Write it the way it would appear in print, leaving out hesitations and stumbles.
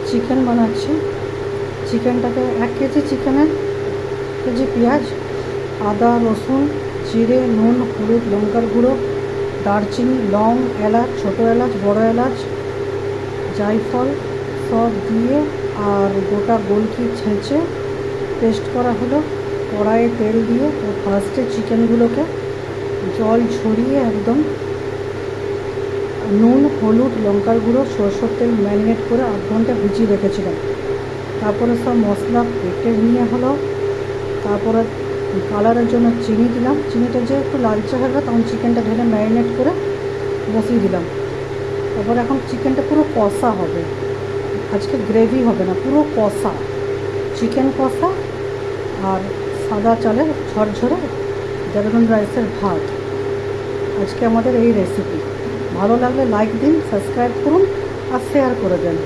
Chicken বানাচ্ছি। চিকেনটাকে 1 KG চিকেনে কেজি পেঁয়াজ, আদা, রসুন, জিরে, নুন, হলুদ, লঙ্কার গুঁড়ো, দারচিনি, লং, এলাচ, ছোটো এলাচ, বড় এলাচ, জায়ফল সব দিয়ে আর গোটা গোলকি ছেঁচে পেস্ট করা হলো। কড়াইয়ে তেল দিয়ে ও ফার্স্টে চিকেনগুলোকে জল ঝরিয়ে একদম নুন, হলুদ, লঙ্কার গুঁড়ো, সরষের তেল ম্যারিনেট করে 8 ঘন্টা ভিজিয়ে রেখেছিলাম। তারপরে সব মশলা বেটে নিয়ে হলো। তারপরে কালারের জন্য চিনি দিলাম। চিনিটা যে একটু লালচে হবে তখন চিকেনটা ঢেলে ম্যারিনেট করে বসিয়ে দিলাম। তারপর এখন চিকেনটা পুরো কষা হবে, আজকে গ্রেভি হবে না, পুরো কষা চিকেন কষা আর সাদা চালের ঝরঝরে দেরাদুন রাইসের ভাত। আজকে আমাদের এই রেসিপি। ভালো লাগলে লাইক দিন, সাবস্ক্রাইব করুন আর শেয়ার করে দেন।